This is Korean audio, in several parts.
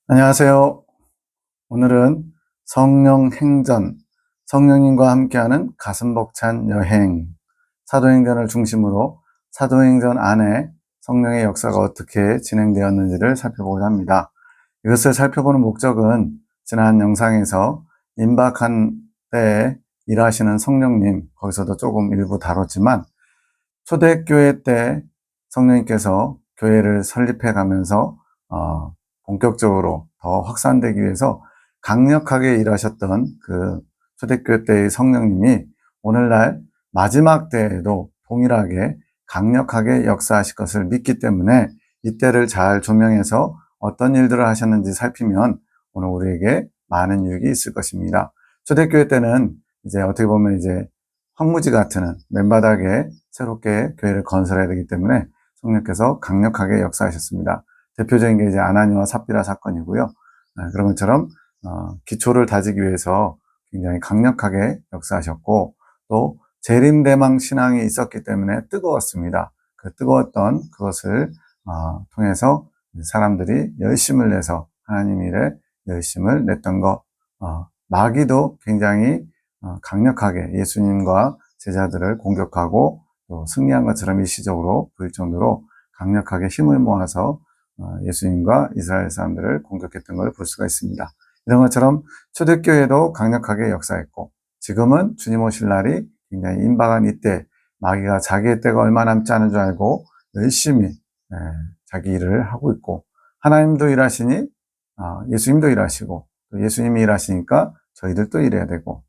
안녕하세요. 오늘은 성령 행전, 성령님과 함께하는 가슴 벅찬 여행, 사도행전을 중심으로 사도행전 안에 성령의 역사가 어떻게 진행되었는지를 살펴보고자 합니다. 이것을 살펴보는 목적은 지난 영상에서 임박한 때에 일하시는 성령님, 거기서도 조금 일부 다뤘지만 초대교회 때 성령님께서 교회를 설립해 가면서 본격적으로 더 확산되기 위해서 강력하게 일하셨던 그 초대교회 때의 성령님이 오늘날 마지막 때에도 동일하게 강력하게 역사하실 것을 믿기 때문에 이때를 잘 조명해서 어떤 일들을 하셨는지 살피면 오늘 우리에게 많은 유익이 있을 것입니다. 초대교회 때는 이제 어떻게 보면 이제 황무지 같은 맨바닥에 새롭게 교회를 건설해야 되기 때문에 성령께서 강력하게 역사하셨습니다. 대표적인 게 이제 아나니와 삽비라 사건이고요. 그런 것처럼 기초를 다지기 위해서 굉장히 강력하게 역사하셨고 또 재림대망 신앙이 있었기 때문에 뜨거웠습니다. 그 뜨거웠던 그것을 통해서 사람들이 열심을 내서 하나님 일에 열심을 냈던 것, 마귀도 굉장히 강력하게 예수님과 제자들을 공격하고 또 승리한 것처럼 일시적으로 보일 정도로 강력하게 힘을 모아서 예수님과 이스라엘 사람들을 공격했던 걸 볼 수가 있습니다. 이런 것처럼 초대교회도 강력하게 역사했고 지금은 주님 오실 날이 굉장히 임박한 이때 마귀가 자기의 때가 얼마 남지 않은 줄 알고 열심히 자기 일을 하고 있고 하나님도 일하시니 예수님도 일하시고 또 예수님이 일하시니까 저희들도 일해야 되고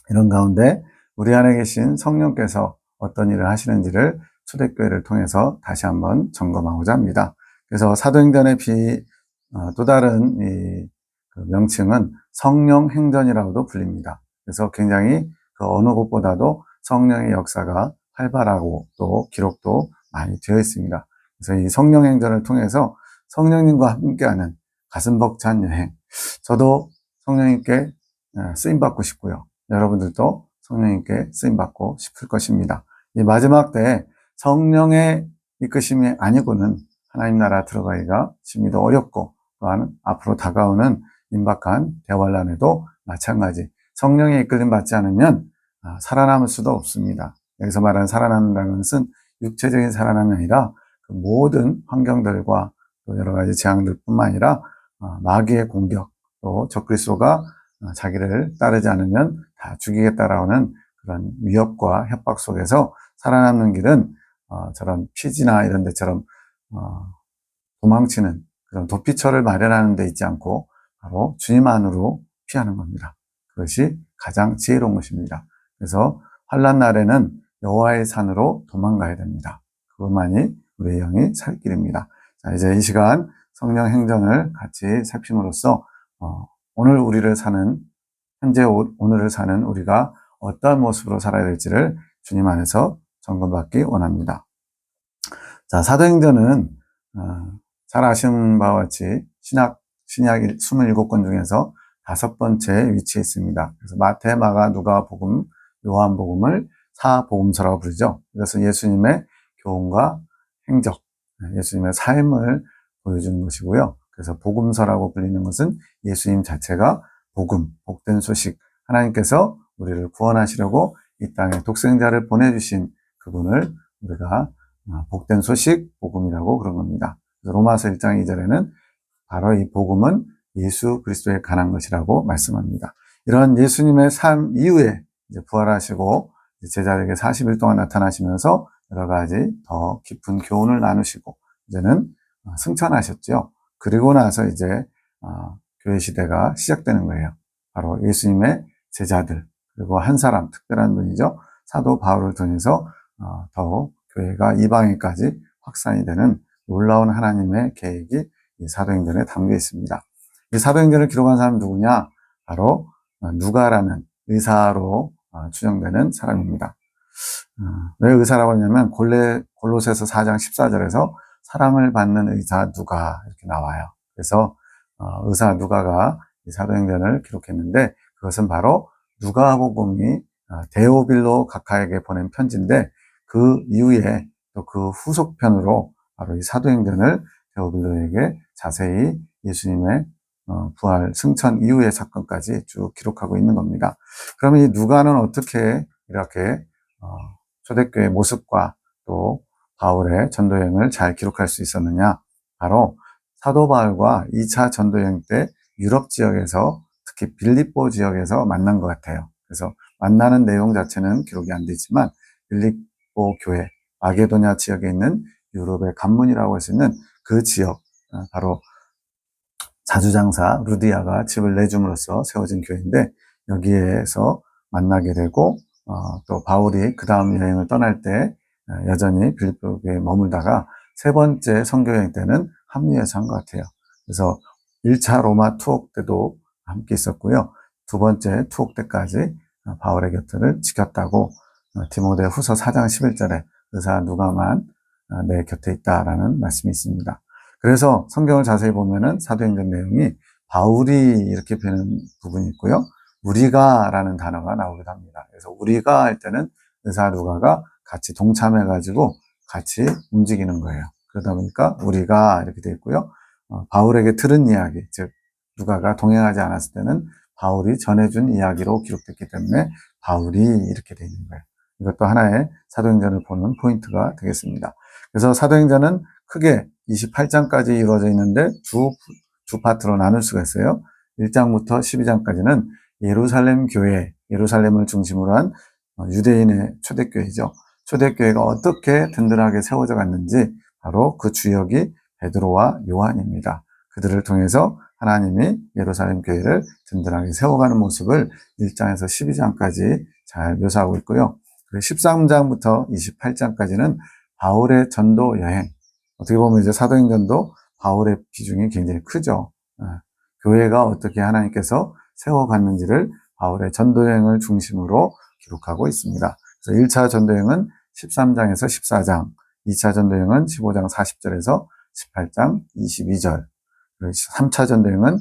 이런 가운데 우리 안에 계신 성령께서 어떤 일을 하시는지를 초대교회를 통해서 다시 한번 점검하고자 합니다. 그래서 사도행전의 또 다른 그 명칭은 성령 행전이라고도 불립니다. 그래서 굉장히 그 어느 곳보다도 성령의 역사가 활발하고 또 기록도 많이 되어 있습니다. 그래서 이 성령 행전을 통해서 성령님과 함께하는 가슴 벅찬 여행. 저도 성령님께 쓰임받고 싶고요. 여러분들도 성령님께 쓰임받고 싶을 것입니다. 이 마지막 때에 성령의 이끄심이 아니고는 하나님 나라 들어가기가 심히 더 어렵고 또한 앞으로 다가오는 임박한 대환란에도 마찬가지 성령의 이끌림 받지 않으면 살아남을 수도 없습니다. 여기서 말하는 살아남는다는 것은 육체적인 살아남이 아니라 그 모든 환경들과 또 여러 가지 재앙들 뿐만 아니라 마귀의 공격 또 적그리스도가 자기를 따르지 않으면 다 죽이겠다라는 그런 위협과 협박 속에서 살아남는 길은 저런 피지나 이런 데처럼 도망치는 그런 도피처를 마련하는 데 있지 않고 바로 주님 안으로 피하는 겁니다. 그것이 가장 지혜로운 것입니다. 그래서 환난 날에는 여호와의 산으로 도망가야 됩니다. 그것만이 우리의 영이 살 길입니다. 자, 이제 이 시간 성령 행전을 같이 살핌으로써 오늘 우리를 사는 현재 오늘을 사는 우리가 어떤 모습으로 살아야 될지를 주님 안에서 점검받기 원합니다. 자, 사도행전은 잘 아시는 바와 같이 신약 27권 중에서 5번째 위치에 있습니다. 그래서 마태, 마가, 누가 복음, 요한 복음을 사복음서라고 부르죠. 이것은 예수님의 교훈과 행적, 예수님의 삶을 보여주는 것이고요. 그래서 복음서라고 불리는 것은 예수님 자체가 복음, 복된 소식, 하나님께서 우리를 구원하시려고 이 땅에 독생자를 보내주신 그분을 우리가 복된 소식, 복음이라고 그런 겁니다. 로마서 1장 2절에는 바로 이 복음은 예수 그리스도에 관한 것이라고 말씀합니다. 이런 예수님의 삶 이후에 이제 부활하시고 제자들에게 40일 동안 나타나시면서 여러 가지 더 깊은 교훈을 나누시고 이제는 승천하셨죠. 그리고 나서 이제 교회 시대가 시작되는 거예요. 바로 예수님의 제자들 그리고 한 사람 특별한 분이죠. 사도 바울을 통해서 더욱 교회가 이방인까지 확산이 되는 놀라운 하나님의 계획이 이 사도행전에 담겨 있습니다. 이 사도행전을 기록한 사람은 누구냐? 바로 누가라는 의사로 추정되는 사람입니다. 왜 의사라고 하냐면 골로새서 4장 14절에서 사랑을 받는 의사 누가 이렇게 나와요. 그래서 의사 누가가 이 사도행전을 기록했는데 그것은 바로 누가복음이 데오빌로 각하에게 보낸 편지인데 그 이후에 또 그 후속편으로 바로 이 사도행전을 데오빌로에게 자세히 예수님의 부활, 승천 이후의 사건까지 쭉 기록하고 있는 겁니다. 그러면 이 누가는 어떻게 이렇게 초대교회 모습과 또 바울의 전도여행을 잘 기록할 수 있었느냐? 바로 사도 바울과 2차 전도여행 때 유럽 지역에서 특히 빌립보 지역에서 만난 것 같아요. 그래서 만나는 내용 자체는 기록이 안 되지만 빌립보 교회, 마게도냐 지역에 있는 유럽의 관문이라고 할 수 있는 그 지역, 바로 자주장사 루디아가 집을 내줌으로써 세워진 교회인데 여기에서 만나게 되고 또 바울이 그 다음 여행을 떠날 때 여전히 빌립보 교회에 머물다가 세 번째 선교여행 때는 합류해서 한 것 같아요. 그래서 1차 로마 투옥 때도 함께 있었고요. 두 번째 투옥 때까지 바울의 곁을 지켰다고 디모데 후서 4장 11절에 의사 누가만 내 곁에 있다라는 말씀이 있습니다. 그래서 성경을 자세히 보면은 사도행전 내용이 바울이 이렇게 표현한 부분이 있고요. 우리가라는 단어가 나오기도 합니다. 그래서 우리가 할 때는 의사 누가가 같이 동참해가지고 같이 움직이는 거예요. 그러다 보니까 우리가 이렇게 되어 있고요. 바울에게 들은 이야기, 즉 누가가 동행하지 않았을 때는 바울이 전해준 이야기로 기록됐기 때문에 바울이 이렇게 되어 있는 거예요. 이것도 하나의 사도행전을 보는 포인트가 되겠습니다. 그래서 사도행전은 크게 28장까지 이루어져 있는데 두 파트로 나눌 수가 있어요. 1장부터 12장까지는 예루살렘 교회, 예루살렘을 중심으로 한 유대인의 초대교회죠. 초대교회가 어떻게 든든하게 세워져 갔는지 바로 그 주역이 베드로와 요한입니다. 그들을 통해서 하나님이 예루살렘 교회를 든든하게 세워가는 모습을 1장에서 12장까지 잘 묘사하고 있고요. 그리고 13장부터 28장까지는 바울의 전도 여행, 어떻게 보면 이제 사도행전도 바울의 비중이 굉장히 크죠. 교회가 어떻게 하나님께서 세워갔는지를 바울의 전도여행을 중심으로 기록하고 있습니다. 그래서 1차 전도여행은 13장에서 14장, 2차 전도여행은 15장 40절에서 18장 22절, 그리고 3차 전도여행은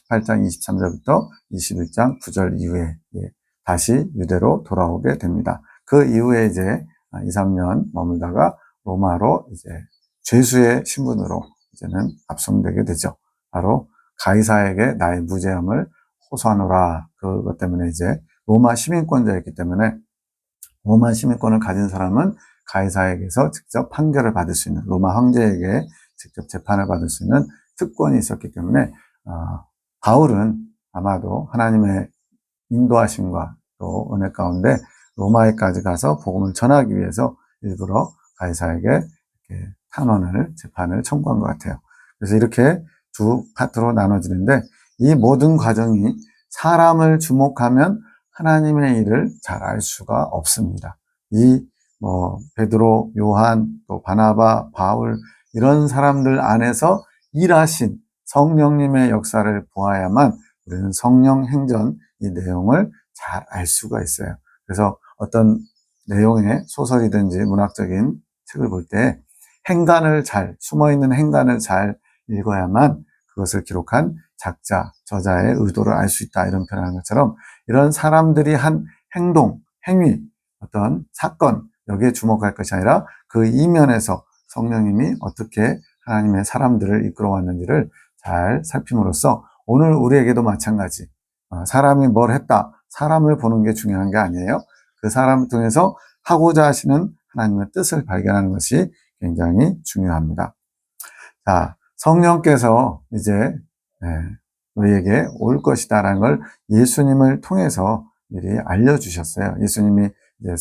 18장 23절부터 21장 9절 이후에 다시 유대로 돌아오게 됩니다. 그 이후에 이제 2, 3년 머물다가 로마로 이제 죄수의 신분으로 이제는 압송되게 되죠. 바로 가이사에게 나의 무죄함을 호소하노라. 그것 때문에 이제 로마 시민권자였기 때문에 로마 시민권을 가진 사람은 가이사에게서 직접 판결을 받을 수 있는, 로마 황제에게 직접 재판을 받을 수 있는 특권이 있었기 때문에 바울은 아마도 하나님의 인도하심과 또 은혜 가운데 로마에까지 가서 복음을 전하기 위해서 일부러 가이사에게 이렇게 탄원을, 재판을 청구한 것 같아요. 그래서 이렇게 두 파트로 나눠지는데 이 모든 과정이 사람을 주목하면 하나님의 일을 잘 알 수가 없습니다. 베드로, 요한, 또 바나바, 바울 이런 사람들 안에서 일하신 성령님의 역사를 보아야만 우리는 성령 행전 이 내용을 잘 알 수가 있어요. 그래서 어떤 내용의 소설이든지 문학적인 책을 볼 때 행간을 숨어있는 행간을 잘 읽어야만 그것을 기록한 작자, 저자의 의도를 알 수 있다. 이런 표현을 하는 것처럼 이런 사람들이 한 행동, 행위, 어떤 사건, 여기에 주목할 것이 아니라 그 이면에서 성령님이 어떻게 하나님의 사람들을 이끌어 왔는지를 잘 살핌으로써 오늘 우리에게도 마찬가지, 사람이 뭘 했다, 사람을 보는 게 중요한 게 아니에요. 그 사람을 통해서 하고자 하시는 하나님의 뜻을 발견하는 것이 굉장히 중요합니다. 자, 성령께서 이제 우리에게 올 것이다라는 걸 예수님을 통해서 미리 알려주셨어요. 예수님이 이제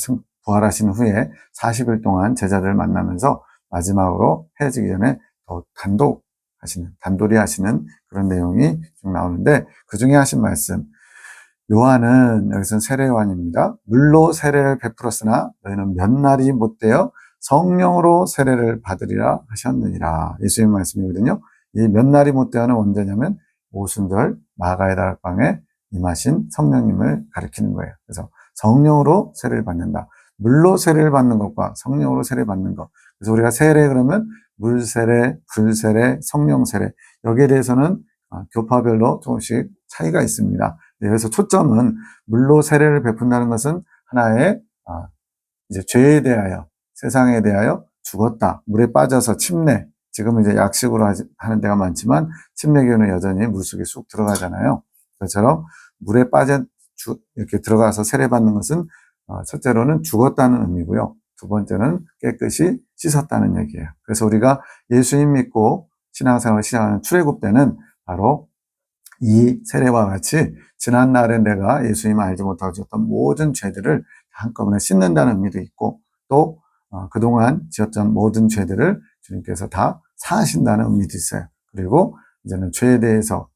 부활하신 후에 40일 동안 제자들을 만나면서 마지막으로 헤어지기 전에 더 단돌이 하시는 그런 내용이 쭉 나오는데 그 중에 하신 말씀, 요한은 여기서는 세례 요한입니다. 물로 세례를 베풀었으나 너희는 몇 날이 못되어 성령으로 세례를 받으리라 하셨느니라. 예수님 말씀이거든요. 이 몇 날이 못되어는 언제냐면 오순절 마가의 다락방에 임하신 성령님을 가리키는 거예요. 그래서 성령으로 세례를 받는다. 물로 세례를 받는 것과 성령으로 세례를 받는 것. 그래서 우리가 세례 그러면 물 세례, 불 세례, 성령 세례. 여기에 대해서는 교파별로 조금씩 차이가 있습니다. 여기서 초점은 물로 세례를 베푼다는 것은 하나의 이제 죄에 대하여, 세상에 대하여 죽었다. 물에 빠져서 침례, 지금은 이제 약식으로 하는 데가 많지만 침례교는 여전히 물속에 쑥 들어가잖아요. 그처럼 물에 이렇게 들어가서 세례받는 것은 첫째로는 죽었다는 의미고요. 두 번째는 깨끗이 씻었다는 얘기예요. 그래서 우리가 예수님 믿고 신앙생활을 시작하는 출애굽 때는 바로 이 세례와 같이 지난날에 내가 예수님을 알지 못하고 지었던 모든 죄들을 한꺼번에 씻는다는 의미도 있고, 또 그동안 지었던 모든 죄들을 주님께서 다 사하신다는 의미도 있어요. 그리고 이제는 죄에 대해서,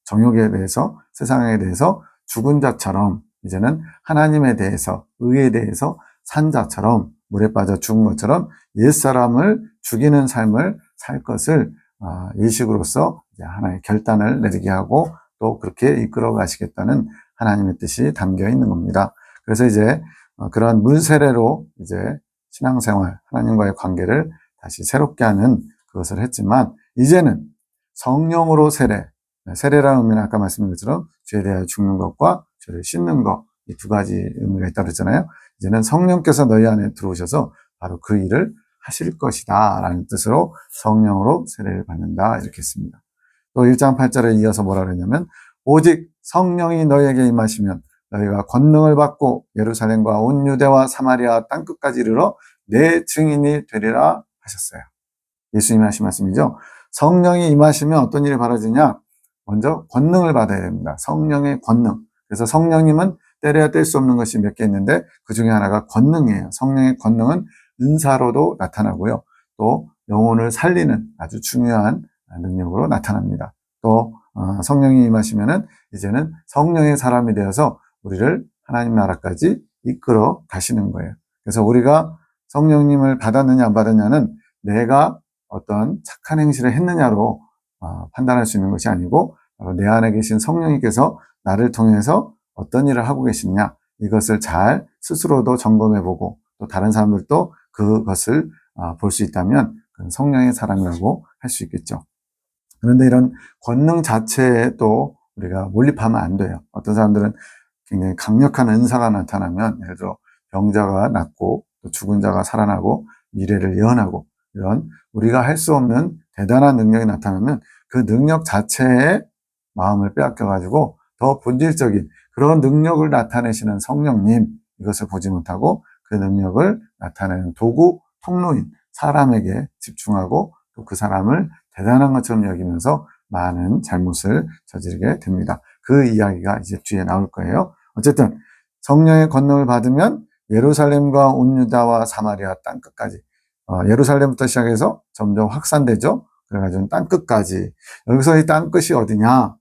정욕에 대해서, 세상에 대해서 죽은 자처럼 이제는 하나님에 대해서, 의에 대해서 산 자처럼, 물에 빠져 죽은 것처럼 옛사람을 죽이는 삶을 살 것을 예식으로서 하나의 결단을 내리게 하고 또 그렇게 이끌어 가시겠다는 하나님의 뜻이 담겨 있는 겁니다. 그래서 이제 그러한 물 세례로 이제 신앙생활, 하나님과의 관계를 다시 새롭게 하는 그것을 했지만, 이제는 성령으로 세례라는 의미는 아까 말씀드린 것처럼 죄에 대하여 죽는 것과 죄를 씻는 것, 이 두 가지 의미가 있다고 했잖아요. 이제는 성령께서 너희 안에 들어오셔서 바로 그 일을 하실 것이다 라는 뜻으로 성령으로 세례를 받는다 이렇게 했습니다. 또 1장 8절에 이어서 뭐라 그랬냐면, 오직 성령이 너희에게 임하시면 너희가 권능을 받고 예루살렘과 온 유대와 사마리아 땅끝까지 이르러 내 증인이 되리라 하셨어요. 예수님이 하신 말씀이죠. 성령이 임하시면 어떤 일이 벌어지냐? 먼저 권능을 받아야 됩니다. 성령의 권능. 그래서 성령님은 때려야 뗄 수 없는 것이 몇 개 있는데 그 중에 하나가 권능이에요. 성령의 권능은 은사로도 나타나고요. 또 영혼을 살리는 아주 중요한 능력으로 나타납니다. 또 성령이 임하시면은 이제는 성령의 사람이 되어서 우리를 하나님 나라까지 이끌어 가시는 거예요. 그래서 우리가 성령님을 받았느냐 안 받았느냐는 내가 어떤 착한 행실을 했느냐로 판단할 수 있는 것이 아니고, 바로 내 안에 계신 성령님께서 나를 통해서 어떤 일을 하고 계시느냐, 이것을 잘 스스로도 점검해보고 또 다른 사람들도 그것을 볼 수 있다면 그건 성령의 사람이라고 할 수 있겠죠. 그런데 이런 권능 자체에 또 우리가 몰입하면 안 돼요. 어떤 사람들은 굉장히 강력한 은사가 나타나면, 예를 들어 병자가 낫고 또 죽은 자가 살아나고 미래를 예언하고, 이런 우리가 할 수 없는 대단한 능력이 나타나면 그 능력 자체에 마음을 빼앗겨가지고 더 본질적인 그런 능력을 나타내시는 성령님, 이것을 보지 못하고 그 능력을 나타내는 도구, 통로인 사람에게 집중하고 또 그 사람을 대단한 것처럼 여기면서 많은 잘못을 저지르게 됩니다. 그 이야기가 이제 뒤에 나올 거예요. 어쨌든 성령의 권능을 받으면 예루살렘과 온 유다와 사마리아 땅끝까지, 예루살렘부터 시작해서 점점 확산되죠. 그래가지고 땅끝까지. 여기서 이 땅끝이 어디냐?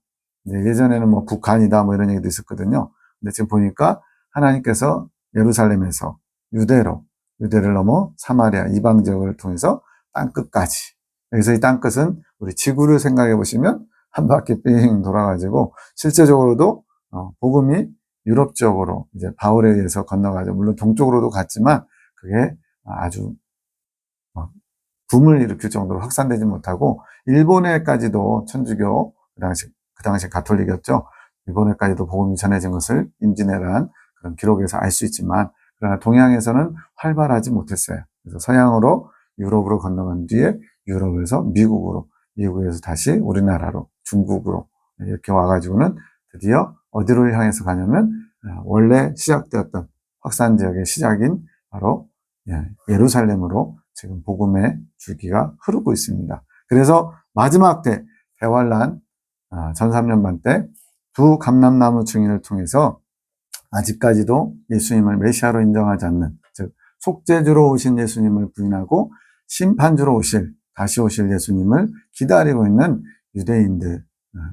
예전에는 뭐 북한이다 뭐 이런 얘기도 있었거든요. 근데 지금 보니까 하나님께서 예루살렘에서 유대를 넘어 사마리아 이방 지역을 통해서 땅끝까지. 여기서 이 땅끝은 우리 지구를 생각해 보시면 한 바퀴 삥 돌아가지고, 실제적으로도 복음이 유럽 쪽으로 이제 바울에 의해서 건너가죠. 물론 동쪽으로도 갔지만 그게 아주 붐을 일으킬 정도로 확산되지 못하고, 일본에까지도 천주교, 그 당시 가톨릭이었죠. 일본에까지도 복음이 전해진 것을 임진왜란 그런 기록에서 알 수 있지만, 그러나 동양에서는 활발하지 못했어요. 그래서 서양으로 유럽으로 건너간 뒤에 유럽에서 미국에서 다시 우리나라로, 중국으로 이렇게 와가지고는 드디어 어디로 향해서 가냐면 원래 시작되었던 확산 지역의 시작인 바로 예루살렘으로 지금 복음의 줄기가 흐르고 있습니다. 그래서 마지막 때 대환란 전 3년반 때 두 감람나무 증인을 통해서 아직까지도 예수님을 메시아로 인정하지 않는, 즉 속죄주로 오신 예수님을 부인하고 심판주로 다시 오실 예수님을 기다리고 있는 유대인들,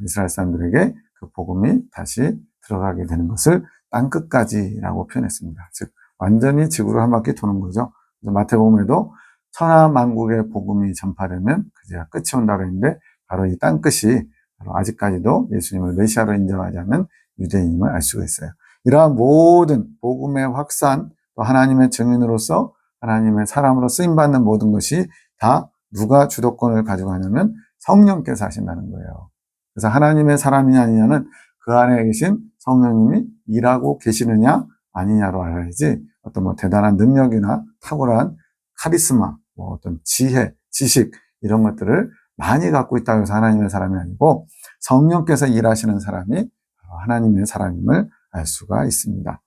이스라엘 사람들에게 그 복음이 다시 들어가게 되는 것을 땅끝까지라고 표현했습니다. 즉 완전히 지구를 한 바퀴 도는 거죠. 마태복음에도 천하만국의 복음이 전파되면 그제야 끝이 온다고 했는데, 바로 이 땅끝이 바로 아직까지도 예수님을 메시아로 인정하지 않는 유대인임을 알 수가 있어요. 이러한 모든 복음의 확산, 또 하나님의 증인으로서 하나님의 사람으로 쓰임받는 모든 것이 다 누가 주도권을 가지고 하냐면 성령께서 하신다는 거예요. 그래서 하나님의 사람이냐 아니냐는 그 안에 계신 성령님이 일하고 계시느냐 아니냐로 알아야지, 어떤 뭐 대단한 능력이나 탁월한 카리스마, 뭐 어떤 지혜, 지식, 이런 것들을 많이 갖고 있다고 해서 하나님의 사람이 아니고 성령께서 일하시는 사람이 하나님의 사람임을 알 수가 있습니다.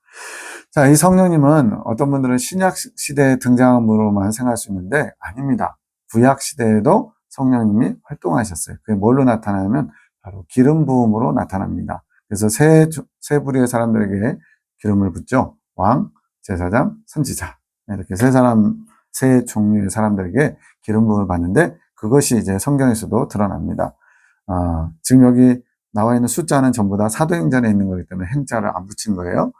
자, 이 성령님은 어떤 분들은 신약 시대에 등장한 분으로만 생각할 수 있는데 아닙니다. 구약 시대에도 성령님이 활동하셨어요. 그게 뭘로 나타나냐면 바로 기름 부음으로 나타납니다. 그래서 세 부류의 사람들에게 기름을 붓죠. 왕, 제사장, 선지자. 이렇게 세 종류의 사람들에게 기름 부음을 받는데 그것이 이제 성경에서도 드러납니다. 지금 여기 나와 있는 숫자는 전부 다 사도행전에 있는 거기 때문에 행자를 안 붙인 거예요.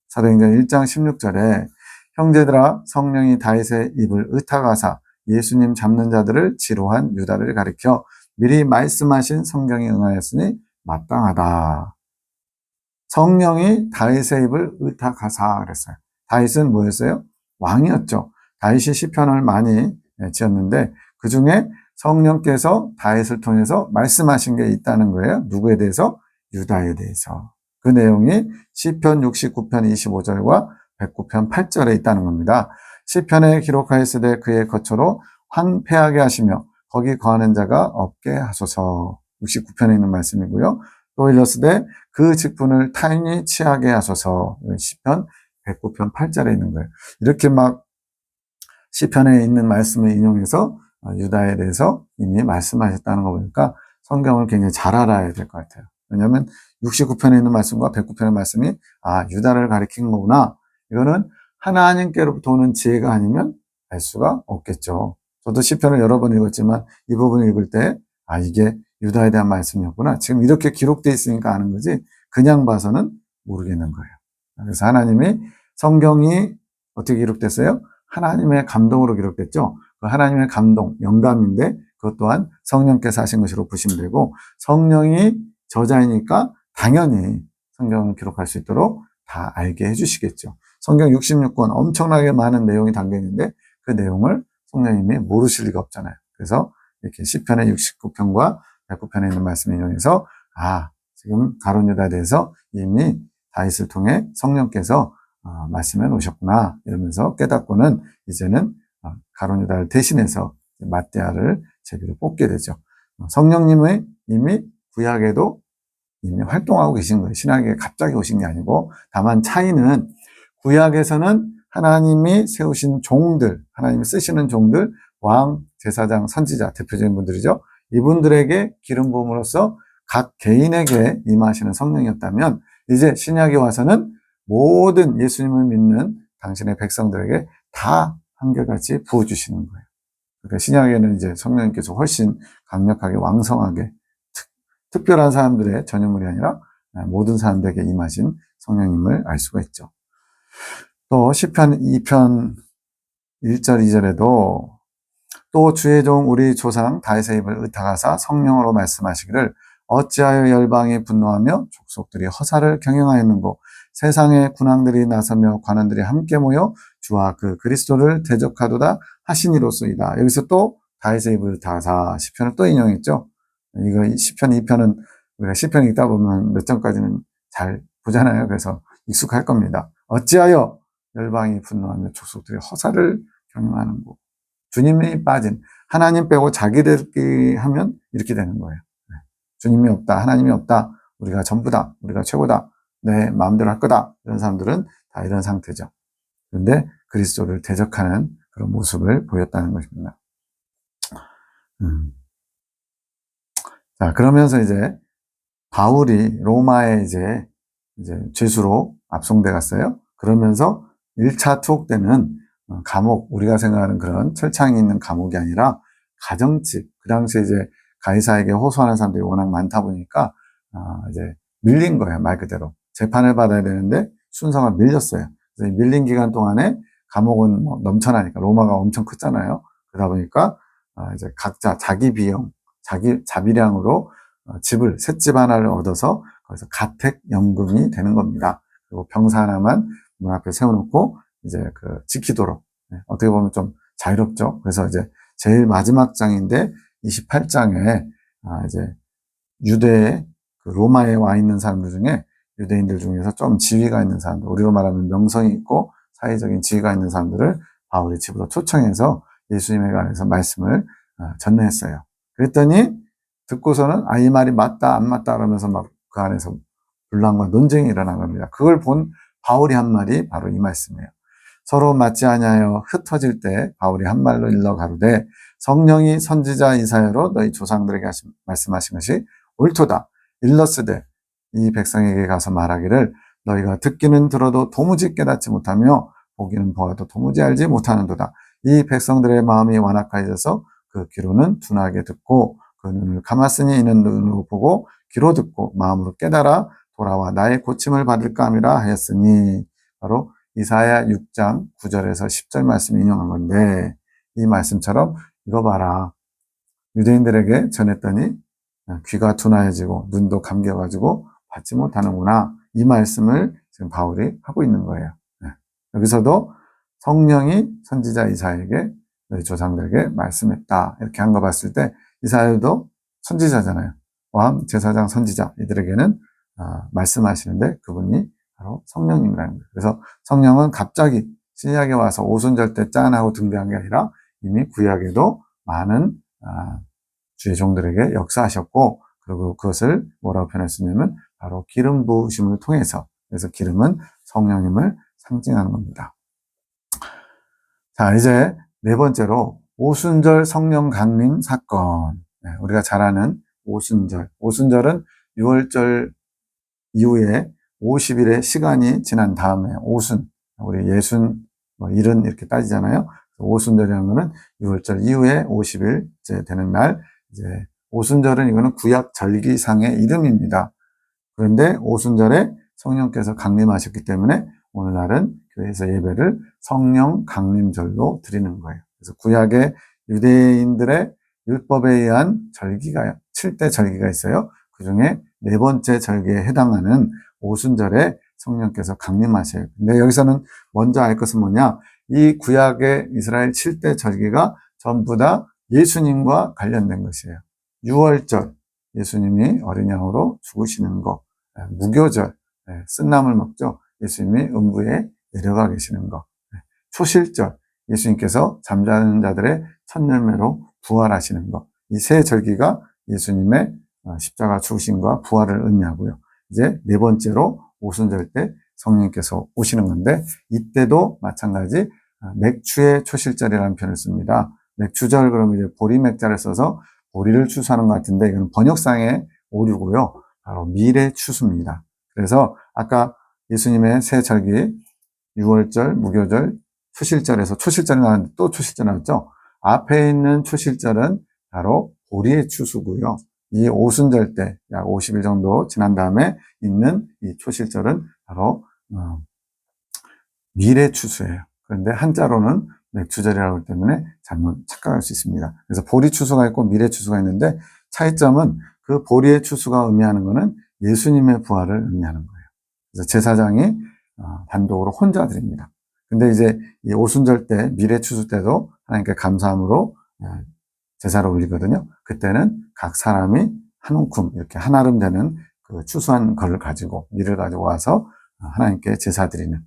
사도행전 1장 16절에 형제들아 성령이 다윗의 입을 의탁하사 예수님 잡는 자들을 지로한 유다를 가리켜 미리 말씀하신 성경에 응하였으니 마땅하다. 성령이 다윗의 입을 의탁하사 그랬어요. 다윗은 뭐였어요? 왕이었죠. 다윗이 시편을 많이 지었는데 그 중에 성령께서 다윗을 통해서 말씀하신 게 있다는 거예요. 누구에 대해서? 유다에 대해서. 그 내용이 시편 69편 25절과 109편 8절에 있다는 겁니다. 시편에 기록하였으되 그의 거처로 황폐하게 하시며 거기 거하는 자가 없게 하소서. 69편에 있는 말씀이고요. 또 일렀으되 그 직분을 타인이 취하게 하소서. 시편 109편 8절에 있는 거예요. 이렇게 막 시편에 있는 말씀을 인용해서 유다에 대해서 이미 말씀하셨다는 거 보니까 성경을 굉장히 잘 알아야 될 것 같아요. 왜냐하면 69편에 있는 말씀과 109편의 말씀이 유다를 가리킨 거구나. 이거는 하나님께로부터 오는 지혜가 아니면 알 수가 없겠죠. 저도 시편을 여러 번 읽었지만 이 부분을 읽을 때 이게 유다에 대한 말씀이었구나. 지금 이렇게 기록되어 있으니까 아는 거지 그냥 봐서는 모르겠는 거예요. 그래서 하나님이 성경이 어떻게 기록됐어요? 하나님의 감동으로 기록됐죠. 그 하나님의 감동, 영감인데 그것 또한 성령께서 하신 것으로 보시면 되고 성령이 저자이니까 당연히 성경을 기록할 수 있도록 다 알게 해주시겠죠. 성경 66권 엄청나게 많은 내용이 담겨있는데 그 내용을 성령님이 모르실 리가 없잖아요. 그래서 이렇게 시편의 69편과 109편에 있는 말씀을 인용해서 지금 가룟 유다에 대해서 이미 다윗을 통해 성령께서 말씀해 놓으셨구나 이러면서 깨닫고는 이제는 가룟 유다를 대신해서 맏대아를 제비로 뽑게 되죠. 성령님의 이미 구약에도 이미 활동하고 계신 거예요. 신약에 갑자기 오신 게 아니고 다만 차이는 구약에서는 하나님이 세우신 종들, 하나님이 쓰시는 종들, 왕, 제사장, 선지자 대표적인 분들이죠. 이분들에게 기름 부음으로써 각 개인에게 임하시는 성령이었다면 이제 신약에 와서는 모든 예수님을 믿는 당신의 백성들에게 다 한결같이 부어주시는 거예요. 그러니까 신약에는 이제 성령님께서 훨씬 강력하게 왕성하게 특별한 사람들의 전유물이 아니라 모든 사람들에게 임하신 성령님을 알 수가 있죠. 또 시편 2편 1절 2절에도 또 주의 종 우리 조상 다윗의 입을 의탁하사 성령으로 말씀하시기를 어찌하여 열방이 분노하며 족속들이 허사를 경영하였는고 세상의 군왕들이 나서며 관원들이 함께 모여 주와 그 그리스도를 대적하도다 하시니로소이다. 여기서 또 다윗의 입을 의탁하사 시편을 또 인용했죠. 이거 시편 2편은 우리가 시편 읽다 보면 몇 절까지는 잘 보잖아요. 그래서 익숙할 겁니다. 어찌하여 열방이 분노하며 족속들이 허사를 경영하는고 주님이 빠진 하나님 빼고 자기들끼리 하면 이렇게 되는 거예요. 주님이 없다, 하나님이 없다, 우리가 전부다, 우리가 최고다, 내 마음대로 할 거다 이런 사람들은 다 이런 상태죠. 그런데 그리스도를 대적하는 그런 모습을 보였다는 것입니다. 자, 그러면서 이제 바울이 로마에 이제 죄수로 압송돼 갔어요. 그러면서 1차 투옥 때는 감옥, 우리가 생각하는 그런 철창이 있는 감옥이 아니라 가정집, 그 당시에 이제 가이사에게 호소하는 사람들이 워낙 많다 보니까 이제 밀린 거예요, 말 그대로. 재판을 받아야 되는데 순서가 밀렸어요. 그래서 밀린 기간 동안에 감옥은 뭐 넘쳐나니까 로마가 엄청 크잖아요. 그러다 보니까 이제 각자 자기 비용, 자비량으로 집을 셋집 하나를 얻어서 거기서 가택연금이 되는 겁니다. 그리고 병사 하나만 문 앞에 세워놓고 이제 지키도록. 어떻게 보면 좀 자유롭죠. 그래서 이제 제일 마지막 장인데 28장에 이제 유대의 로마에 와 있는 사람들 중에 유대인들 중에서 좀 지위가 있는 사람들, 우리로 말하면 명성이 있고 사회적인 지위가 있는 사람들을 바울이 집으로 초청해서 예수님에 관해서 말씀을 전해했어요. 그랬더니 듣고서는 이 말이 맞다 안 맞다 그러면서 막 그 안에서 분란과 논쟁이 일어난 겁니다. 그걸 본 바울이 한 말이 바로 이 말씀이에요. 서로 맞지 아니하여 흩어질 때 바울이 한 말로 일러 가로되 성령이 선지자 이사야로 너희 조상들에게 말씀하신 것이 옳도다. 일러스되 이 백성에게 가서 말하기를 너희가 듣기는 들어도 도무지 깨닫지 못하며 보기는 보아도 도무지 알지 못하는도다. 이 백성들의 마음이 완악하여져서 그 귀로는 둔하게 듣고 그 눈을 감았으니 이는 눈으로 보고 귀로 듣고 마음으로 깨달아 돌아와 나의 고침을 받을까 함이라 하였으니 바로 이사야 6장 9절에서 10절 말씀 인용한 건데 이 말씀처럼 이거 봐라. 유대인들에게 전했더니 귀가 둔하여지고 눈도 감겨가지고 받지 못하는구나. 이 말씀을 지금 바울이 하고 있는 거예요. 여기서도 성령이 선지자 이사야에게 너희 조상들에게 말씀했다. 이렇게 한 거 봤을 때 이사야도 선지자잖아요. 왕, 제사장, 선지자 이들에게는 말씀하시는데 그분이 바로 성령님이라는 거예요. 그래서 성령은 갑자기 신약에 와서 오순절 때 짠 하고 등장한 게 아니라 이미 구약에도 많은 주의 종들에게 역사하셨고 그리고 그것을 뭐라고 표현했으냐면 바로 기름 부으심을 통해서 그래서 기름은 성령님을 상징하는 겁니다. 자, 이제 네 번째로 오순절 성령 강림 사건. 우리가 잘 아는 오순절. 오순절은 6월절 이후에 50일의 시간이 지난 다음에 오순, 우리 예순, 일은 이렇게 따지잖아요. 오순절이라는 거는 6월절 이후에 50일째 되는 날, 이제 오순절은 이거는 구약 절기상의 이름입니다. 그런데 오순절에 성령께서 강림하셨기 때문에 오늘날은 교회에서 예배를 성령 강림절로 드리는 거예요. 그래서 구약의 유대인들의 율법에 의한 절기가 7대 절기가 있어요. 그 중에 네 번째 절기에 해당하는 오순절에 성령께서 강림하셔요. 근데 여기서는 먼저 알 것은 뭐냐? 이 구약의 이스라엘 7대 절기가 전부 다 예수님과 관련된 것이에요. 6월절, 예수님이 어린 양으로 죽으시는 거. 무교절, 쓴나물 먹죠. 예수님이 음부에 내려가 계시는 거. 초실절, 예수님께서 잠자는 자들의 첫 열매로 부활하시는 것. 이 세 절기가 예수님의 십자가 죽으심과 부활을 의미하고요. 이제 네 번째로 오순절 때 성령님께서 오시는 건데 이때도 마찬가지 맥추의 초실절이라는 표현을 씁니다. 맥추절 그러면 이제 보리맥자를 써서 보리를 추수하는 것 같은데 이건 번역상의 오류고요. 바로 미래 추수입니다. 그래서 아까 예수님의 새 절기 6월절, 무교절, 초실절에서 초실절이 나왔는데 또 초실절 나왔죠. 앞에 있는 초실절은 바로 보리의 추수고요. 이 오순절 때 약 50일 정도 지난 다음에 있는 이 초실절은 바로 미래 추수예요. 그런데 한자로는 맥추절이라고 하기 때문에 잘못 착각할 수 있습니다. 그래서 보리 추수가 있고 미래 추수가 있는데 차이점은 그 보리의 추수가 의미하는 것은 예수님의 부활을 의미하는 거예요. 그래서 제사장이 단독으로 혼자 드립니다. 근데 이제 이 오순절 때 미래 추수 때도 하나님께 감사함으로 제사를 올리거든요. 그때는 각 사람이 한 움큼 이렇게 한 알음 되는 그 추수한 것을 가지고 밀을 가지고 와서 하나님께 제사 드리는.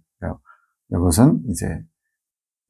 이것은 이제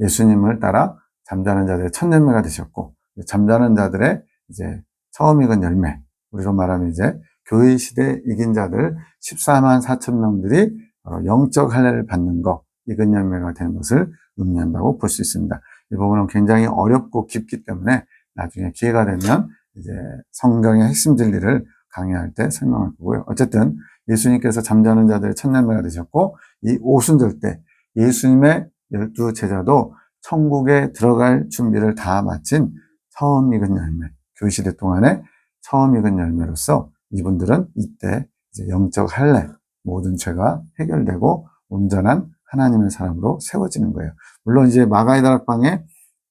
예수님을 따라 잠자는 자들의 첫 열매가 되셨고 잠자는 자들의 이제 처음 익은 열매. 우리로 말하면 이제 교회 시대 이긴 자들 14만 4천 명들이 영적 할례를 받는 것, 익은 열매가 되는 것을 의미한다고 볼 수 있습니다. 이 부분은 굉장히 어렵고 깊기 때문에 나중에 기회가 되면 이제 성경의 핵심 진리를 강의할 때 설명할 거고요. 어쨌든 예수님께서 잠자는 자들의 첫 열매가 되셨고 이 오순절 때 예수님의 12 제자도 천국에 들어갈 준비를 다 마친 처음 익은 열매, 교시대 동안에 처음 익은 열매로서 이분들은 이때 이제 영적 할례, 모든 죄가 해결되고 온전한 하나님의 사람으로 세워지는 거예요. 물론 이제 마가의 다락방에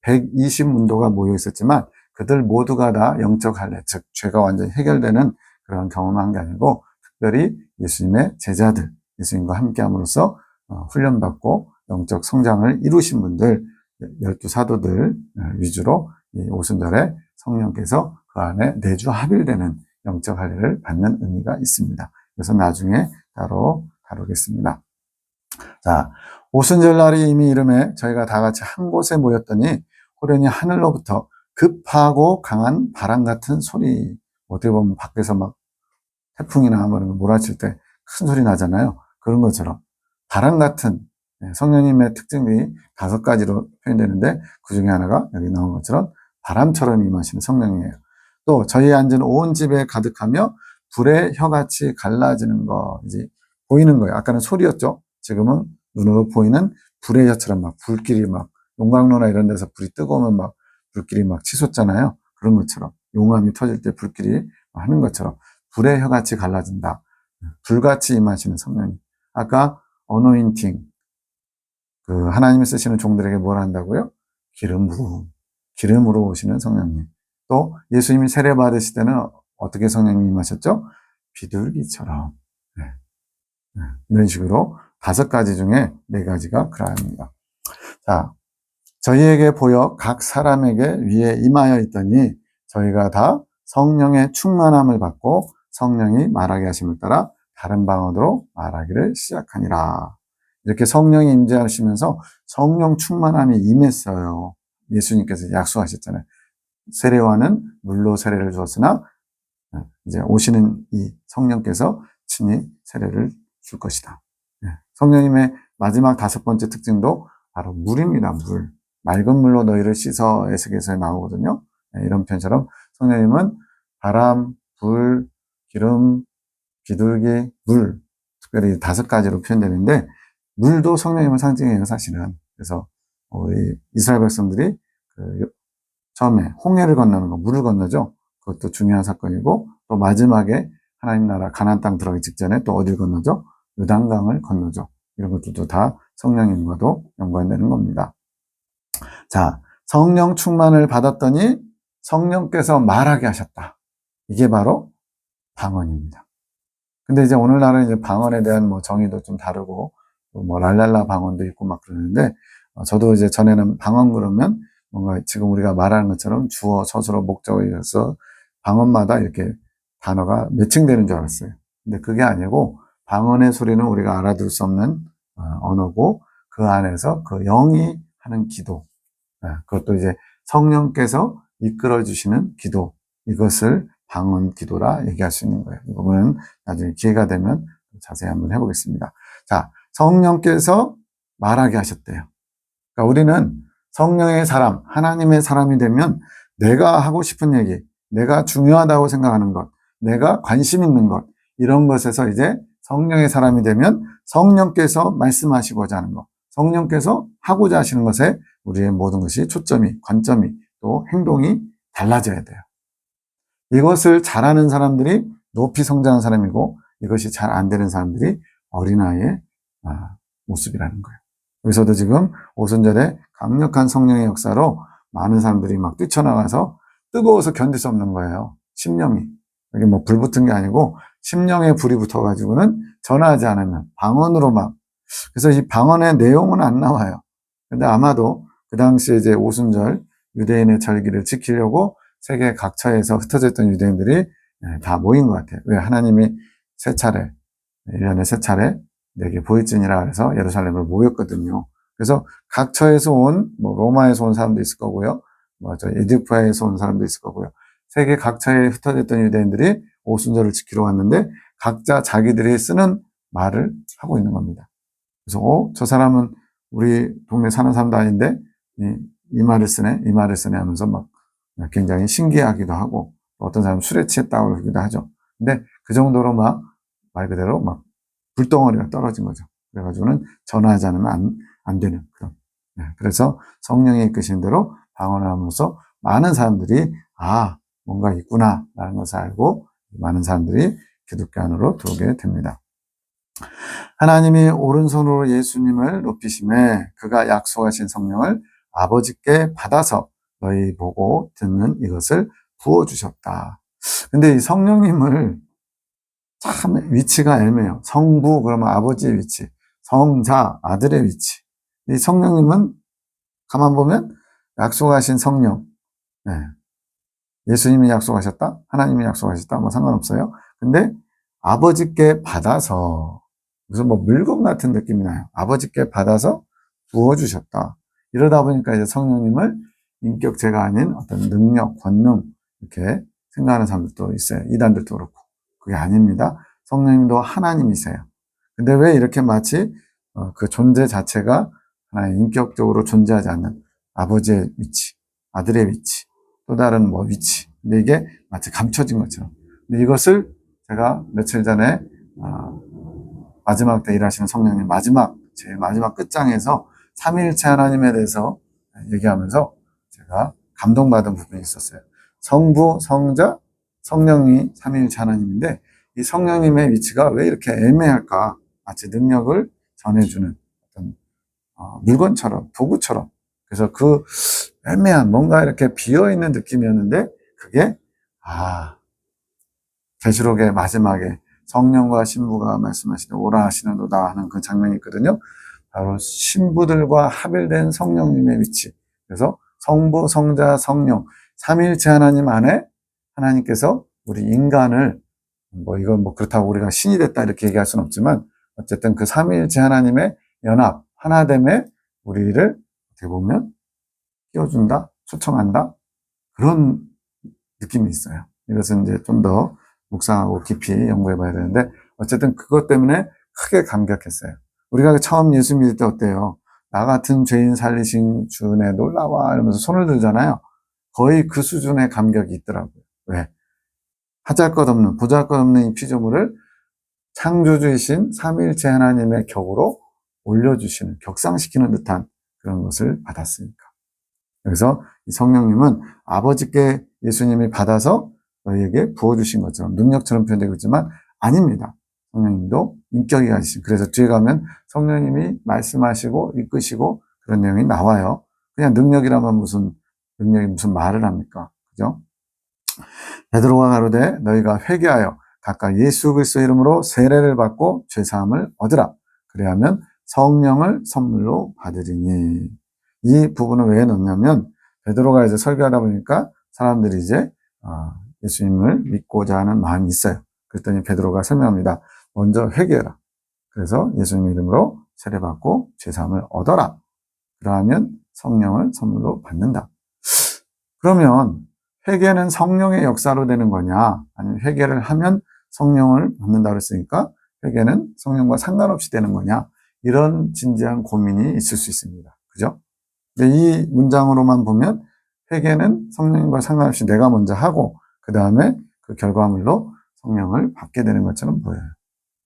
120문도가 모여 있었지만 그들 모두가 다 영적 할례, 즉 죄가 완전히 해결되는 그런 경험한 게 아니고 특별히 예수님의 제자들, 예수님과 함께함으로써 훈련받고 영적 성장을 이루신 분들, 12 사도들 위주로 이 오순절에 성령께서 그 안에 내주 합일되는 영적 할례를 받는 의미가 있습니다. 그래서 나중에 따로 다루겠습니다. 자, 오순절 날이 이미 이름에 저희가 다 같이 한 곳에 모였더니 호련히 하늘로부터 급하고 강한 바람 같은 소리. 어떻게 보면 밖에서 막 태풍이나 뭐 몰아칠 때 큰 소리 나잖아요. 그런 것처럼 바람 같은 성령님의 특징이 5가지로 표현되는데 그 중에 하나가 여기 나온 것처럼 바람처럼 임하시는 성령이에요. 또 저희 앉은 온 집에 가득하며 불의 혀같이 갈라지는 거 이제 보이는 거예요. 아까는 소리였죠. 지금은 눈으로 보이는 불의 혀처럼 막 불길이 막 용광로나 이런 데서 불이 뜨거우면 막 불길이 막 치솟잖아요. 그런 것처럼 용암이 터질 때 불길이 하는 것처럼 불의 혀같이 갈라진다. 불같이 임하시는 성령님. 아까 어노인팅 그 하나님이 쓰시는 종들에게 뭘 한다고요? 기름으로 오시는 성령님. 또 예수님이 세례 받으실 때는 어떻게 성령님이 임하셨죠? 비둘기처럼. 네. 네. 이런 식으로 5가지 중에 4가지가 그러합니다. 자, 저희에게 보여 각 사람에게 위에 임하여 있더니 저희가 다 성령의 충만함을 받고 성령이 말하게 하심을 따라 다른 방언으로 말하기를 시작하니라. 이렇게 성령이 임재하시면서 성령 충만함이 임했어요. 예수님께서 약속하셨잖아요. 세례와는 물로 세례를 주었으나 이제 오시는 이 성령께서 친히 세례를 줄 것이다. 성령님의 마지막 5번째 특징도 바로 물입니다. 물. 맑은 물로 너희를 씻어 에스겔서에 나오거든요. 이런 표현처럼 성령님은 바람, 불, 기름, 비둘기, 물 특별히 5가지로 표현되는데 물도 성령님을 상징해요, 사실은. 그래서 우리 이스라엘 백성들이 처음에 홍해를 건너는 거, 물을 건너죠. 그것도 중요한 사건이고 또 마지막에 하나님 나라 가나안 땅 들어가기 직전에 또 어딜 건너죠? 요단강을 건너죠. 이런 것들도 다 성령님과도 연관되는 겁니다. 자, 성령 충만을 받았더니 성령께서 말하게 하셨다. 이게 바로 방언입니다. 근데 이제 오늘날은 이제 방언에 대한 뭐 정의도 좀 다르고 뭐 랄랄라 방언도 있고 막 그러는데 저도 이제 전에는 방언 그러면 뭔가 지금 우리가 말하는 것처럼 주어, 서술어, 목적어에 의해서 방언마다 이렇게 단어가 매칭되는 줄 알았어요. 근데 그게 아니고 방언의 소리는 우리가 알아들 수 없는 언어고 그 안에서 그 영이 하는 기도, 그것도 이제 성령께서 이끌어 주시는 기도, 이것을 방언 기도라 얘기할 수 있는 거예요. 이 부분은 나중에 기회가 되면 자세히 한번 해보겠습니다. 자, 성령께서 말하게 하셨대요. 그러니까 우리는 성령의 사람, 하나님의 사람이 되면 내가 하고 싶은 얘기, 내가 중요하다고 생각하는 것, 내가 관심 있는 것, 이런 것에서 이제 성령의 사람이 되면 성령께서 말씀하시고자 하는 것, 성령께서 하고자 하시는 것에 우리의 모든 것이 초점이, 관점이, 또 행동이 달라져야 돼요. 이것을 잘하는 사람들이 높이 성장한 사람이고 이것이 잘 안 되는 사람들이 어린아이의 모습이라는 거예요. 여기서도 지금 오순절에 강력한 성령의 역사로 많은 사람들이 막 뛰쳐나가서 뜨거워서 견딜 수 없는 거예요. 심령이. 여기 뭐 불 붙은 게 아니고 심령에 불이 붙어가지고는 전하지 않으면 방언으로 막. 그래서 이 방언의 내용은 안 나와요. 근데 아마도 그 당시에 이제 오순절 유대인의 절기를 지키려고 세계 각처에서 흩어져 있던 유대인들이 다 모인 것 같아요. 왜? 하나님이 3차례, 1년에 3차례 내게 보일지니라 그래서 예루살렘을 모였거든요. 그래서 각처에서 뭐 로마에서 온 사람도 있을 거고요. 이디오피아에서 온 사람도 있을 거고요. 세계 각처에 흩어져 있던 유대인들이 오순절을 지키러 왔는데 각자 자기들이 쓰는 말을 하고 있는 겁니다. 그래서 저 사람은 우리 동네 사는 사람도 아닌데 이 말을 쓰네, 이 말을 쓰네 하면서 막 굉장히 신기하기도 하고 어떤 사람은 술에 취했다고 그러기도 하죠. 근데 그 정도로 막 말 그대로 막 불덩어리가 떨어진 거죠. 그래가지고는 전화하지 않으면 안 되는 그런. 그래서 성령이 이끄신 대로 방언을 하면서 많은 사람들이 뭔가 있구나 라는 것을 알고 많은 사람들이 기독교 안으로 들어오게 됩니다. 하나님이 오른손으로 예수님을 높이심에 그가 약속하신 성령을 아버지께 받아서 너희 보고 듣는 이것을 부어주셨다. 근데 이 성령님을 참 위치가 애매해요. 성부 그러면 아버지의 위치, 성자 아들의 위치. 이 성령님은 가만 보면 약속하신 성령, 예수님이 약속하셨다, 하나님이 약속하셨다, 뭐 상관없어요. 근데 아버지께 받아서 무슨 뭐 물건 같은 느낌이 나요. 아버지께 받아서 부어주셨다. 이러다 보니까 이제 성령님을 인격체가 아닌 어떤 능력, 권능 이렇게 생각하는 사람들도 있어요. 이단들도 그렇고. 그게 아닙니다. 성령님도 하나님이세요. 근데 왜 이렇게 마치 그 존재 자체가 하나의 인격적으로 존재하지 않는 아버지의 위치, 아들의 위치, 또 다른 뭐 위치. 근데 이게 마치 감춰진 것처럼. 근데 이것을 제가 며칠 전에 마지막 때 일하시는 성령님 제일 마지막 끝장에서 삼위일체 하나님에 대해서 얘기하면서 제가 감동받은 부분이 있었어요. 성부, 성자, 성령이 삼위일체 하나님인데 이 성령님의 위치가 왜 이렇게 애매할까? 마치 능력을 전해주는 어떤 물건처럼, 도구처럼. 그래서 그 애매한 뭔가 이렇게 비어있는 느낌이었는데 그게 계시록의 마지막에 성령과 신부가 말씀하시되 오라 하시는도다 하는 그 장면이 있거든요. 바로 신부들과 합일된 성령님의 위치. 그래서 성부, 성자, 성령 삼위일체 하나님 안에 하나님께서 우리 인간을 이건 그렇다고 우리가 신이 됐다 이렇게 얘기할 수는 없지만 어쨌든 그 삼위일체 하나님의 연합, 하나됨에 우리를 어떻게 보면 끼워준다, 초청한다 그런 느낌이 있어요. 이것은 이제 좀 더 묵상하고 깊이 연구해 봐야 되는데 어쨌든 그것 때문에 크게 감격했어요. 우리가 처음 예수 믿을 때 어때요? 나 같은 죄인 살리신 주네 놀라와 이러면서 손을 들잖아요. 거의 그 수준의 감격이 있더라고요. 왜? 하잘것없는 보잘것없는 이 피조물을 창조주이신 삼위일체 하나님의 격으로 올려주시는 격상시키는 듯한 그런 것을 받았으니까. 그래서 이 성령님은 아버지께 예수님이 받아서 너희에게 부어주신 것처럼 능력처럼 표현되고 있지만 아닙니다. 성령님도 인격이 가지신. 그래서 뒤에 가면 성령님이 말씀하시고 이끄시고 그런 내용이 나와요. 그냥 능력이라면 능력이 무슨 말을 합니까? 그죠? 베드로가 가로되 너희가 회개하여 각각 예수 그리스도 이름으로 세례를 받고 죄사함을 얻으라. 그래야면 성령을 선물로 받으리니. 이 부분을 왜 넣냐면 베드로가 이제 설교하다 보니까 사람들이 이제 예수님을 믿고자 하는 마음이 있어요. 그랬더니 베드로가 설명합니다. 먼저 회개해라. 그래서 예수님 이름으로 세례받고 죄사함을 얻어라. 그러면 성령을 선물로 받는다. 그러면 회개는 성령의 역사로 되는 거냐? 아니면 회개를 하면 성령을 받는다 그랬으니까 회개는 성령과 상관없이 되는 거냐? 이런 진지한 고민이 있을 수 있습니다. 그죠? 근데 이 문장으로만 보면 회개는 성령님과 상관없이 내가 먼저 하고 그 다음에 그 결과물로 성령을 받게 되는 것처럼 보여요.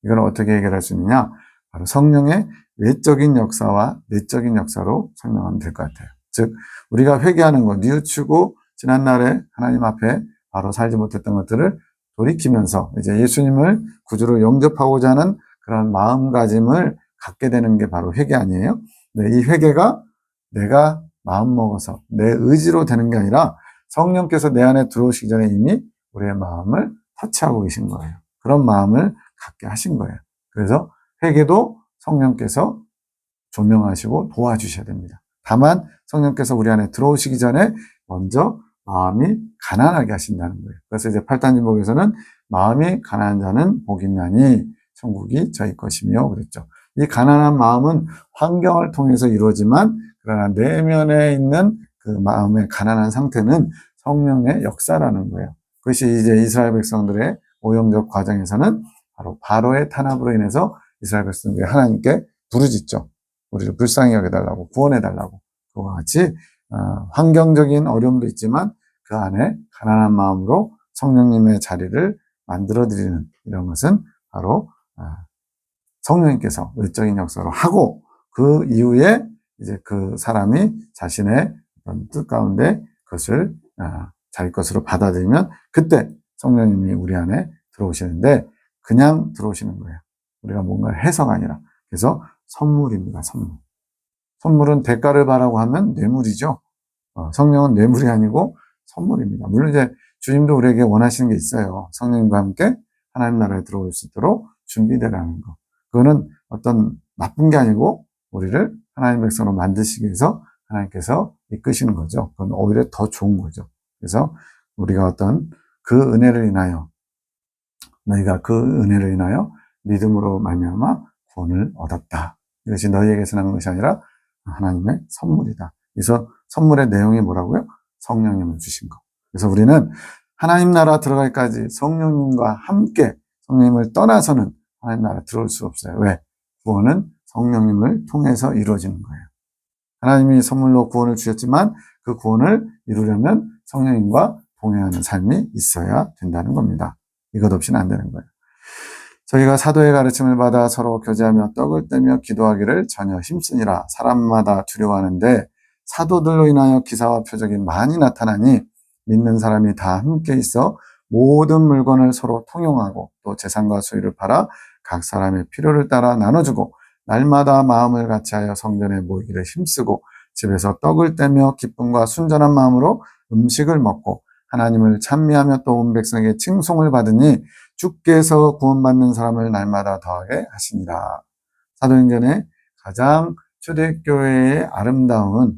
이걸 어떻게 해결할 수 있느냐? 바로 성령의 외적인 역사와 내적인 역사로 설명하면 될 것 같아요. 즉 우리가 회개하는 것, 뉘우치고 지난날에 하나님 앞에 바로 살지 못했던 것들을 돌이키면서 이제 예수님을 구주로 영접하고자 하는 그런 마음가짐을 갖게 되는 게 바로 회개 아니에요? 네, 이 회개가 내가 마음먹어서 내 의지로 되는 게 아니라 성령께서 내 안에 들어오시기 전에 이미 우리의 마음을 터치하고 계신 거예요. 그런 마음을 갖게 하신 거예요. 그래서 회개도 성령께서 조명하시고 도와주셔야 됩니다. 다만 성령께서 우리 안에 들어오시기 전에 먼저 마음이 가난하게 하신다는 거예요. 그래서 이제 8단진복에서는 마음이 가난한 자는 복이 있나니 천국이 저희 것이며 그랬죠. 이 가난한 마음은 환경을 통해서 이루어지만 그러나 내면에 있는 그 마음의 가난한 상태는 성령의 역사라는 거예요. 그것이 이제 이스라엘 백성들의 오영적 과정에서는 바로 바로의 탄압으로 인해서 이스라엘 백성들이 하나님께 부르짖죠. 우리를 불쌍히 여겨달라고, 구원해달라고. 그와 같이 환경적인 어려움도 있지만 그 안에 가난한 마음으로 성령님의 자리를 만들어드리는 이런 것은 바로 성령님께서 외적인 역사로 하고 그 이후에 이제 그 사람이 자신의 어떤 뜻 가운데 그것을 자기 것으로 받아들이면 그때 성령님이 우리 안에 들어오시는데 그냥 들어오시는 거예요. 우리가 뭔가를 해서가 아니라. 그래서 선물입니다. 선물. 선물은 대가를 바라고 하면 뇌물이죠. 성령은 뇌물이 아니고 선물입니다. 물론 이제 주님도 우리에게 원하시는 게 있어요. 성령님과 함께 하나님 나라에 들어올 수 있도록 준비되라는 거. 그거는 어떤 나쁜 게 아니고 우리를 하나님 백성으로 만드시기 위해서 하나님께서 이끄시는 거죠. 그건 오히려 더 좋은 거죠. 그래서 우리가 어떤 그 은혜를 인하여 너희가 그 은혜를 인하여 믿음으로 말미암아 구원을 얻었다. 이것이 너희에게서 난 것이 아니라 하나님의 선물이다. 그래서 선물의 내용이 뭐라고요? 성령님을 주신 거. 그래서 우리는 하나님 나라 들어가기까지 성령님과 함께 성령님을 떠나서는 하나님 나라 들어올 수 없어요. 왜? 구원은 성령님을 통해서 이루어지는 거예요. 하나님이 선물로 구원을 주셨지만 그 구원을 이루려면 성령님과 동행하는 삶이 있어야 된다는 겁니다. 이것 없이는 안 되는 거예요. 저희가 사도의 가르침을 받아 서로 교제하며 떡을 떼며 기도하기를 전혀 힘쓰니라. 사람마다 두려워하는데 사도들로 인하여 기사와 표적이 많이 나타나니 믿는 사람이 다 함께 있어 모든 물건을 서로 통용하고 또 재산과 소유를 팔아 각 사람의 필요를 따라 나눠주고 날마다 마음을 같이하여 성전에 모이기를 힘쓰고 집에서 떡을 떼며 기쁨과 순전한 마음으로 음식을 먹고 하나님을 찬미하며 또 온 백성에게 칭송을 받으니 주께서 구원받는 사람을 날마다 더하게 하시니라. 사도행전의 가장 초대교회의 아름다운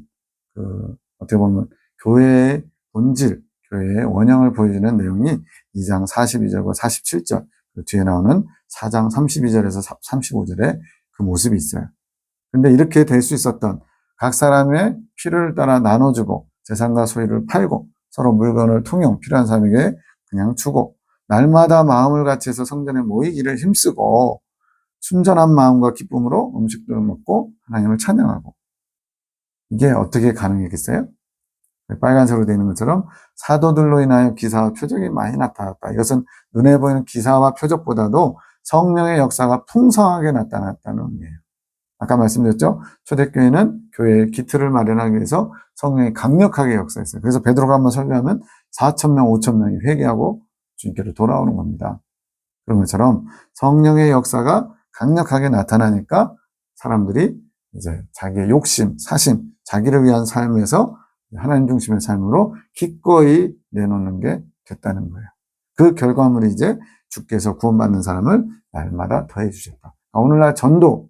어떻게 보면 교회의 본질, 교회의 원형을 보여주는 내용이 2장 42절과 47절, 그 뒤에 나오는 4장 32절에서 35절에 그 모습이 있어요. 근데 이렇게 될 수 있었던 각 사람의 필요를 따라 나눠주고 재산과 소유를 팔고 서로 물건을 통용, 필요한 사람에게 그냥 주고 날마다 마음을 같이해서 성전에 모이기를 힘쓰고 순전한 마음과 기쁨으로 음식들을 먹고 하나님을 찬양하고 이게 어떻게 가능했겠어요? 빨간색으로 되어 있는 것처럼 사도들로 인하여 기사와 표적이 많이 나타났다. 이것은 눈에 보이는 기사와 표적보다도 성령의 역사가 풍성하게 나타났다는 의미예요. 아까 말씀드렸죠? 초대교회는 교회의 기틀을 마련하기 위해서 성령이 강력하게 역사했어요. 그래서 베드로가 한번 설교하면 4,000명, 5,000명이 회개하고 주님께로 돌아오는 겁니다. 그런 것처럼 성령의 역사가 강력하게 나타나니까 사람들이 이제 자기의 욕심, 사심, 자기를 위한 삶에서 하나님 중심의 삶으로 기꺼이 내놓는 게 됐다는 거예요. 그 결과물이 이제 주께서 구원받는 사람을 날마다 더해 주셨다. 오늘날 전도,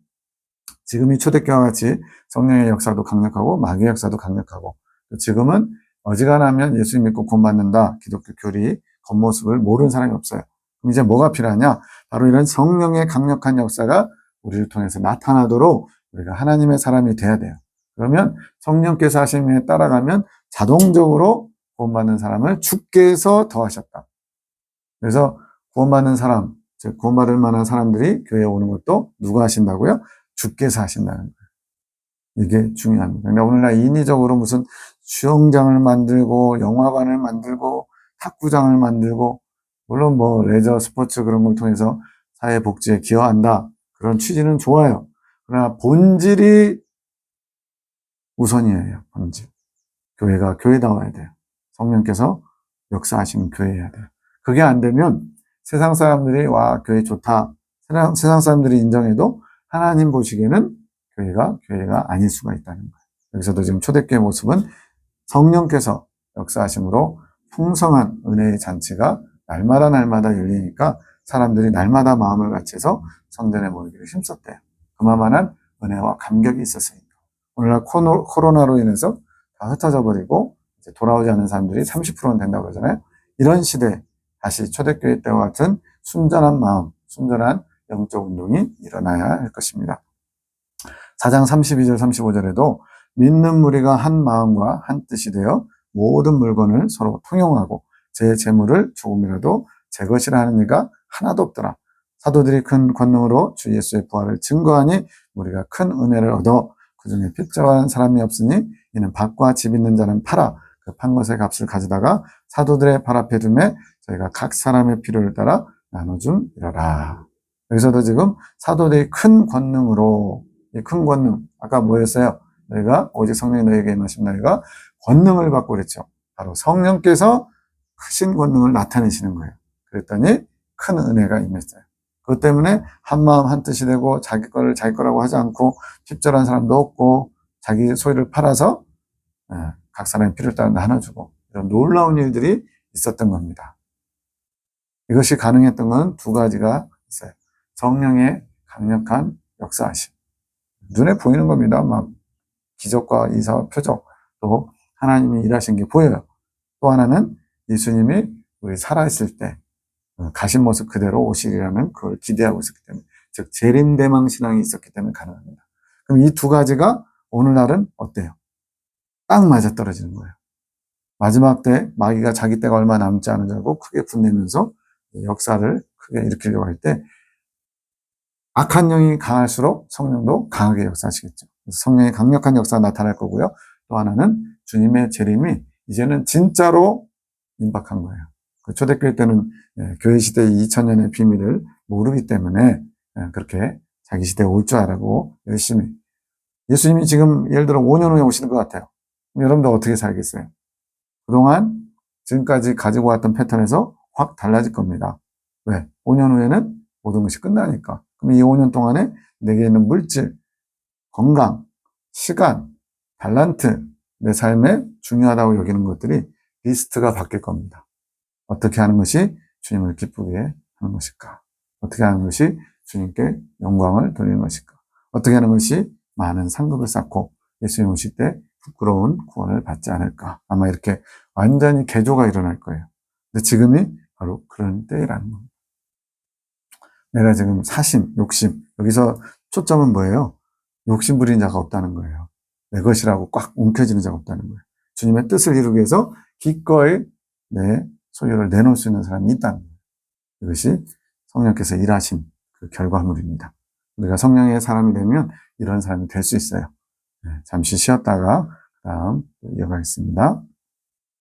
지금 이 초대교회와 같이 성령의 역사도 강력하고 마귀의 역사도 강력하고 지금은 어지간하면 예수 믿고 구원받는다. 기독교 교리 겉모습을 모르는 사람이 없어요. 그럼 이제 뭐가 필요하냐? 바로 이런 성령의 강력한 역사가 우리를 통해서 나타나도록 우리가 하나님의 사람이 돼야 돼요. 그러면 성령께서 하시는 일에 따라가면 자동적으로 구원받는 사람을 주께서 더하셨다. 그래서 구원받는 사람, 즉 구원받을 만한 사람들이 교회에 오는 것도 누가 하신다고요? 주께서 하신다는 거예요. 이게 중요합니다. 그러니까 오늘날 인위적으로 무슨 수영장을 만들고 영화관을 만들고 탁구장을 만들고 물론 뭐 레저 스포츠 그런 걸 통해서 사회복지에 기여한다. 그런 취지는 좋아요. 그러나 본질이 우선이에요. 본질. 교회가 교회다워야 돼요. 성령께서 역사하시는 교회여야 돼요. 그게 안 되면 세상 사람들이 와 교회 좋다. 세상 사람들이 인정해도 하나님 보시기에는 교회가 아닐 수가 있다는 거예요. 여기서도 지금 초대교회 모습은 성령께서 역사하심으로 풍성한 은혜의 잔치가 날마다 열리니까 사람들이 날마다 마음을 같이해서 성전에 모이기를 힘썼대요. 그만한 은혜와 감격이 있었으니까. 오늘날 코로나로 인해서 다 흩어져 버리고 이제 돌아오지 않는 사람들이 30%는 된다고 그러잖아요. 이런 시대에 다시 초대교회 때와 같은 순전한 마음, 순전한 영적 운동이 일어나야 할 것입니다. 4장 32절 35절에도 믿는 무리가 한 마음과 한 뜻이 되어 모든 물건을 서로 통용하고 제 재물을 조금이라도 제 것이라 하는 이가 하나도 없더라. 사도들이 큰 권능으로 주 예수의 부활을 증거하니 우리가 큰 은혜를 얻어 그 중에 핍절한 사람이 없으니 이는 밭과 집 있는 자는 팔아 그 판 것의 값을 가져다가 사도들의 발 앞에 두매 저희가 각 사람의 필요를 따라 나눠줌이러라. 여기서도 지금 사도들이 큰 권능으로 이 큰 권능 아까 뭐였어요? 너희가 오직 성령이 너희에게 임하신 너희가 권능을 받고 그랬죠. 바로 성령께서 크신 권능을 나타내시는 거예요. 그랬더니 큰 은혜가 임했어요. 그것 때문에 한 마음 한 뜻이 되고 자기 거를 자기 거라고 하지 않고 핍절한 사람도 없고 자기 소유를 팔아서 각 사람의 필요를 따라 나눠주고 이런 놀라운 일들이 있었던 겁니다. 이것이 가능했던 건 두 가지가 있어요. 성령의 강력한 역사하심. 눈에 보이는 겁니다. 막 기적과 이사와 표적 또 하나님이 일하신 게 보여요. 또 하나는 예수님이 우리 살아있을 때 가신 모습 그대로 오시리라는 그걸 기대하고 있었기 때문에 즉 재림대망 신앙이 있었기 때문에 가능합니다. 그럼 이 두 가지가 오늘날은 어때요? 딱 맞아떨어지는 거예요. 마지막 때 마귀가 자기 때가 얼마 남지 않은 줄 알고 크게 분내면서 역사를 크게 일으키려고 할 때 악한 영이 강할수록 성령도 강하게 역사하시겠죠. 그래서 성령의 강력한 역사가 나타날 거고요. 또 하나는 주님의 재림이 이제는 진짜로 임박한 거예요. 그 초대교회 때는 교회 시대의 2000년의 비밀을 모르기 때문에 그렇게 자기 시대에 올 줄 알고 열심히. 예수님이 지금 예를 들어 5년 후에 오시는 것 같아요. 그럼 여러분들 어떻게 살겠어요? 그동안 지금까지 가지고 왔던 패턴에서 확 달라질 겁니다. 왜? 5년 후에는 모든 것이 끝나니까. 그럼 이 5년 동안에 내게 있는 물질, 건강, 시간, 탤런트, 내 삶에 중요하다고 여기는 것들이 리스트가 바뀔 겁니다. 어떻게 하는 것이 주님을 기쁘게 하는 것일까? 어떻게 하는 것이 주님께 영광을 돌리는 것일까? 어떻게 하는 것이 많은 상급을 쌓고 예수님 오실 때 부끄러운 구원을 받지 않을까? 아마 이렇게 완전히 개조가 일어날 거예요. 근데 지금이 바로 그런 때라는 겁니다. 내가 지금 사심, 욕심, 여기서 초점은 뭐예요? 욕심 부리는 자가 없다는 거예요. 내 것이라고 꽉 움켜쥐는 자가 없다는 거예요. 주님의 뜻을 이루기 위해서 기꺼이 내 소유를 내놓을 수 있는 사람이 있다는 거예요. 이것이 성령께서 일하신 그 결과물입니다. 우리가 성령의 사람이 되면 이런 사람이 될 수 있어요. 잠시 쉬었다가 다음 이어가겠습니다.